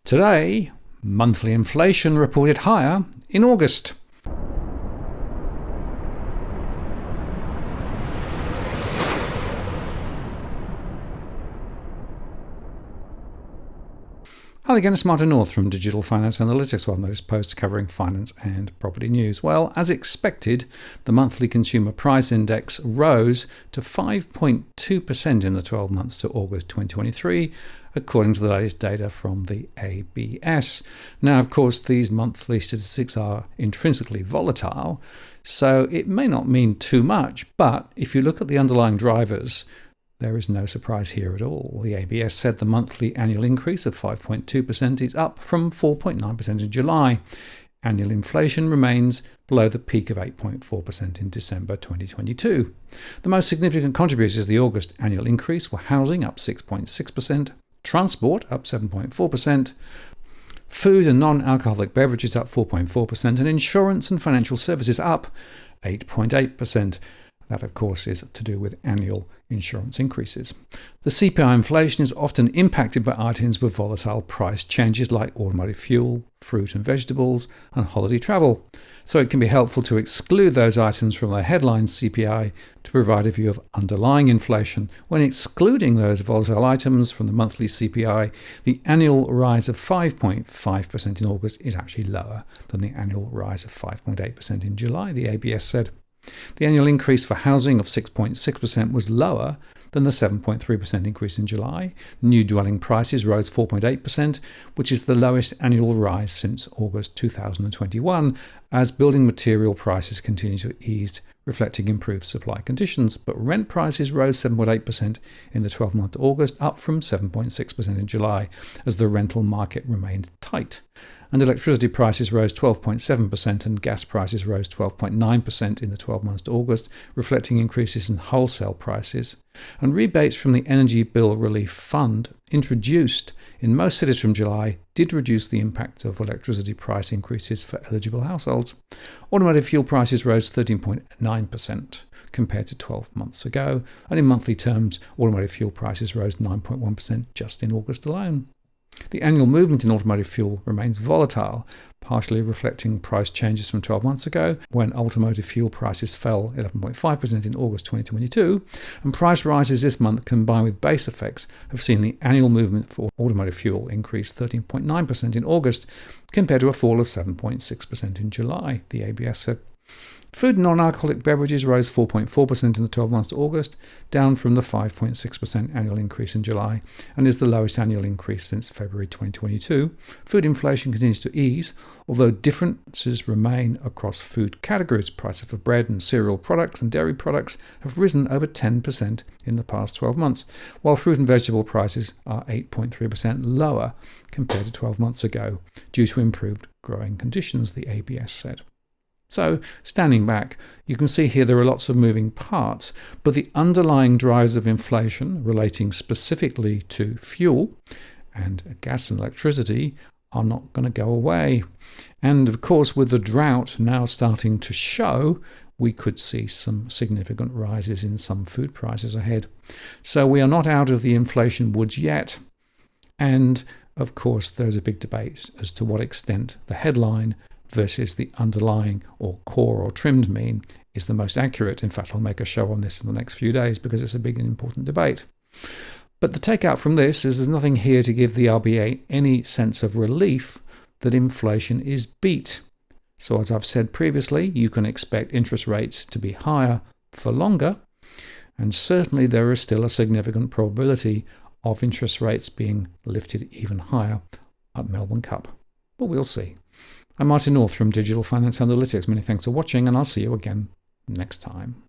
Today, monthly inflation reported higher in August. Hi again, it's Martin North from Digital Finance Analytics, one of those posts covering finance and property news. Well, as expected, the monthly consumer price index rose to 5.2% in the 12 months to August 2023, according to the latest data from the ABS. Now, of course, these monthly statistics are intrinsically volatile, so it may not mean too much, but if you look at the underlying drivers, there is no surprise here at all. The ABS said the monthly annual increase of 5.2% is up from 4.9% in July. Annual inflation remains below the peak of 8.4% in December 2022. The most significant contributors to the August annual increase were housing up 6.6%, transport up 7.4%, food and non-alcoholic beverages up 4.4%, and insurance and financial services up 8.8%. That, of course, is to do with annual insurance increases. The CPI inflation is often impacted by items with volatile price changes like automotive fuel, fruit and vegetables, and holiday travel. So it can be helpful to exclude those items from the headline CPI to provide a view of underlying inflation. When excluding those volatile items from the monthly CPI, the annual rise of 5.5% in August is actually lower than the annual rise of 5.8% in July, the ABS said. The annual increase for housing of 6.6% was lower than the 7.3% increase in July. New dwelling prices rose 4.8%, which is the lowest annual rise since August 2021, as building material prices continue to ease, reflecting improved supply conditions. But rent prices rose 7.8% in the 12-month August, up from 7.6% in July, as the rental market remained tight. And electricity prices rose 12.7% and gas prices rose 12.9% in the 12 months to August, reflecting increases in wholesale prices. And rebates from the Energy Bill Relief Fund, introduced in most cities from July, did reduce the impact of electricity price increases for eligible households. Automotive fuel prices rose 13.9% compared to 12 months ago, and in monthly terms, automotive fuel prices rose 9.1% just in August alone. The annual movement in automotive fuel remains volatile, partially reflecting price changes from 12 months ago, when automotive fuel prices fell 11.5% in August 2022, and price rises this month combined with base effects have seen the annual movement for automotive fuel increase 13.9% in August compared to a fall of 7.6% in July, the ABS said. Food and non-alcoholic beverages rose 4.4% in the 12 months to August, down from the 5.6% annual increase in July, and is the lowest annual increase since February 2022. Food inflation continues to ease, although differences remain across food categories. Prices for bread and cereal products and dairy products have risen over 10% in the past 12 months, while fruit and vegetable prices are 8.3% lower compared to 12 months ago, due to improved growing conditions, the ABS said. So, standing back, you can see here there are lots of moving parts, but the underlying drivers of inflation relating specifically to fuel and gas and electricity are not going to go away. And of course, with the drought now starting to show, we could see some significant rises in some food prices ahead. So we are not out of the inflation woods yet. And of course, there's a big debate as to what extent the headline versus the underlying or core or trimmed mean is the most accurate. In fact, I'll make a show on this in the next few days because it's a big and important debate. But the takeout from this is there's nothing here to give the RBA any sense of relief that inflation is beat. So as I've said previously, you can expect interest rates to be higher for longer, and certainly there is still a significant probability of interest rates being lifted even higher at Melbourne Cup. But we'll see. I'm Martin North from Digital Finance Analytics. Many thanks for watching, and I'll see you again next time.